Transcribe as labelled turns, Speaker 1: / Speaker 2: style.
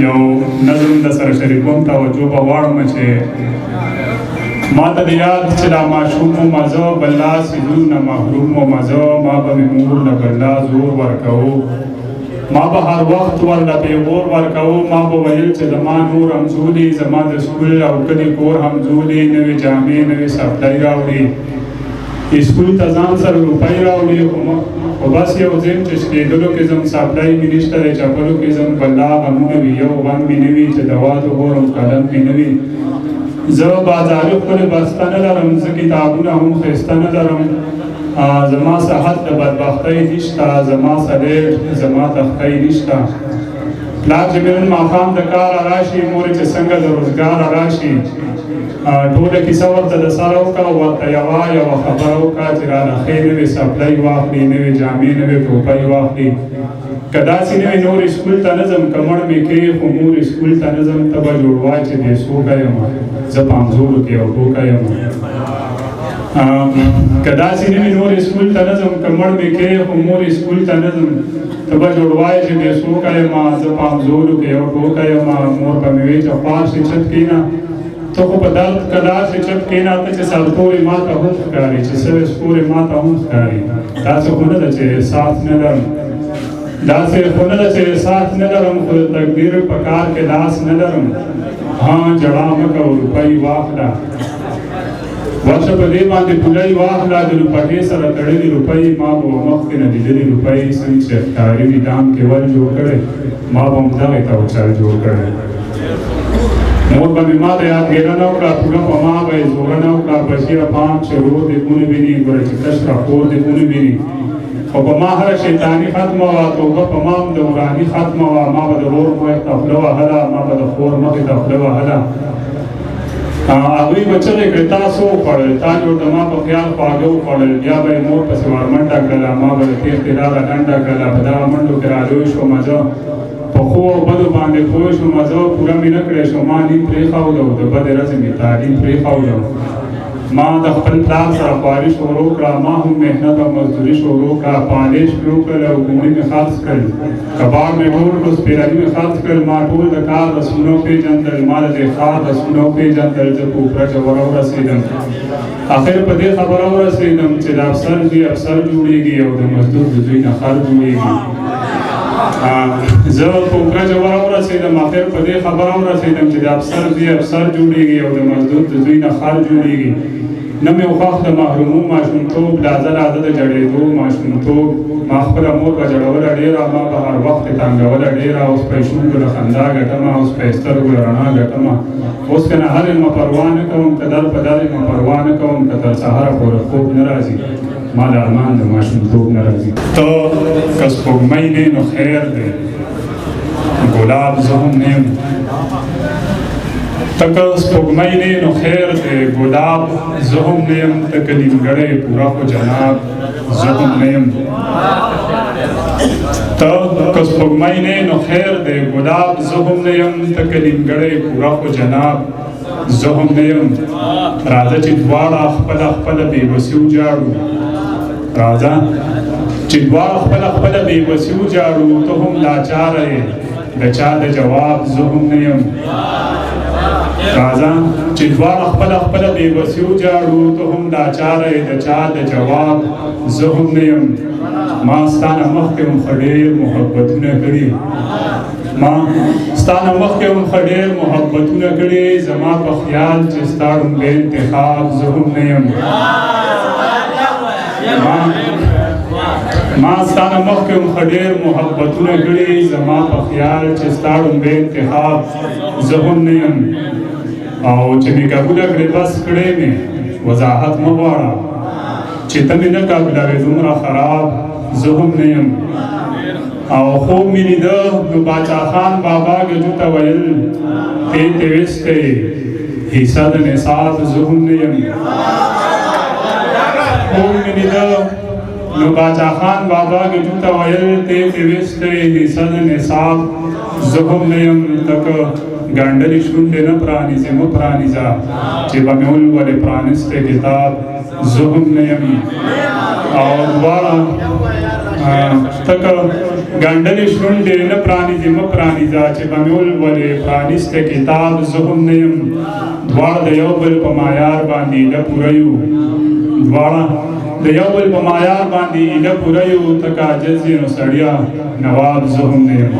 Speaker 1: یو نظم د سره شریکوم توجه به غواړم چې ما ته د یاد چې دا ماشوم وم زه بل لا سیدونو نه محروم وم زه ما به مې مور له بل لا زور ورکوو ما به هر وخت ورله پیغور ورکوو ما به ویل چې زما نور همزولي زما د سکول او کلي کور همزولي نوې جامې نوې سپلۍ راوړي اسکول ته ځان سره روپۍ راوړي خو بس یو ځیم چې شکېدلو کې زم سپلۍ مې نشته دی چپلو کې زم بلا غمونه وي یو غم مې نه وي چې دوا د غورم قلم مې نه وي زه بازاري ښکلې بسته نه لرم زه کتابونه هم ښایسته نه لرم زما صحت د بدبختۍ نشته زما سلیټ زما تختۍ نشته پلار چې مې نن ماښام د کاره راشي مورې چې څنګه د روزګاره راشي ټوله کیسه ورته د سره وکړه ورته یوه خبره وکړه چې رانه ښې نوې سپلۍ واخلي نوې جامې نوې ټوپۍ واخلي که داسې نه وي نور اسکول ته نه ځم که مړ مې کوي خو مور اسکول ته نه ځم ته به جوړ وایې چې بې څوکه یم زه په انځورو کې یو ټوکه یم که داسې نه وي نور اسکول ته نه ځم که مړ مې کوي خو مور اسکول ته نه ځم ته به جوړ وایې چې بې څوکه یم زه په انځورو کې یو ټوکه یم مور به مې وایي چې خوا شي چت کښېنه ته خو په درد کلار چې چپ کېنه ته چې سرتورې ما ته هم ښکاري چې سوې سپورې ما ته هم ښکاري داسې خو نه ده چې احساس نه لرم داسې خو نه ده چې احساس نه لرم خو د تقدیر په کار کې لاس نه لرم ها جړا مه کوه روپۍ واخله ورشه په دې باندې پولۍ واخله د لوپټې سره تړلې روپۍ ما به مخکې نه لیدلې روپۍ څنګه چې ښکاري وي دام کې ول جوړ کړی ما به هم دغې ته وچل جوړ کړی مور به مې ما ته یادګیرنه وکړه پوره په ما به یې زورنه وکړه بشیره پام چې ورور دې ونه ویني ګوره چې کشره خور دې ونه ویني خو په ما هره شیطاني ختمه وه توبه په ما هم د وراني ختمه وه ما به د ورور مخې ته خوله وهله ما به د خور مخې ته خوله وهله هغوی به چغې کړې تاسو وخوړل تا جوړ د ما په خیال خواږه وخوړل بیا به یې مور پسې ورمنډه کړله ما به د تېښتې لاره ډنډه کړله په دغه منډو کې رالوی شوم زه په ښو او بدو باندې پوه شوم زه پوره مې نه کړی شوم ما نیم پرېښود او د بدې ورځې مې تعلیم پرېښود ما د خپل پلار سره خواري شروع کړه ما هم محنت او مزدوري شروع کړه پالش مې وکړل او ګوڼې مې خرڅ کړل کباړ مې ټول کړل سپېرالي مې خرڅ کړل ما ټول د کار رسمونه وپېژندل ما د دې ښار رسمونه وپېژندل زه په اوپره جوره ورسېدم اخر په دې خبره ورسېدم چې د افسر زوی افسر جوړېږي او د مزدور د زوی نه خر جوړېږي زه په اوپره جوره ورسېدم اخر په دې خبره ورسېدم چې د افسر زوی افسر جوړېږي او د مزدور د زوی نه خر جوړېږي نه مې خوښ د محرومو ماشومتوب لازه لازه د جړېدو ماشومتوب ما خپله مور به جړوله ډېره ما به هر وخت یې تنګوله ډېره اوس په یې شونډو له خندا ګټمه اوس په یې سترګو له رڼا ګټمه اوس که نه هر علمه پروا نه کوم که در په در علمه پروا نه کوم که تر سهاره پورې خوب نه راځي ما د ارمان د ماشومتوب نه راځي ته که سپوږمۍ نه نو خیر دی ګلاب زه هم نه یم ته که سپوږمۍ نه نو خیر دی ګلاب زه هم نه یم ته که نیمګړی پوره خو جناب زه هم نه یم ته که سپوږمۍ نه نو خیر دی ګلاب زه هم نه یم ته که نیمګړی پوره خو جناب زه هم نه یم راځه چې دواړه خپله خپله بېوسي وجاړو راځه چې دواړه خپله بېوسي وجاړو ته هم لاچاره یې د چا د جواب زه هم نه یم راځه چې دواړه خپله بېوسي وجاړو ته هم لاچاره یې د چا د جواب زه هم نه یم ما ستا نه مخکې هم ښه ډېر محبتونه کړي ما ستا نه مخکې هم ښه ډېر محبتونه کړي زما په خیال چې ستا ړومبی انتخاب زه هم نه یم ما ستا نه مخکې هم ښه ډېر محبتونه کړي زما په خیال چې ستا ړومبی انتخاب زه هم نه یم او چې مې قبوله کړې بس کړې مې وضاحت مه غواړه چې ته مې نه قبلوې دومره خراب زه هم نه یم او خوب مې لیده نو باچا خان بابا ګجو ته ویل تی ته ویستی حصه د نصاب زه هم نه یم خوب مې لیده نو باچا خان بابا ګجو ته ویل تی ته ویستی حصه د نصاب زه هم نه یم تکه ګنډلې شونډې نه پرانیزې مه پرانیزه چې به مې ولولې پرانیستی کتاب زه هم نه یم او دواړه تک ګنډلې شونډې نه پرانیزي مه پرانیزه چې به مې ولولې پرانیسته کتاب زه هم نه یم دواړه د یو بل په معیار باندې ایله پوره یو دواړه د یو بل په معیار باندې ایله پوره یو ته که عاجز یې نو سړیه نواب زه هم نه یم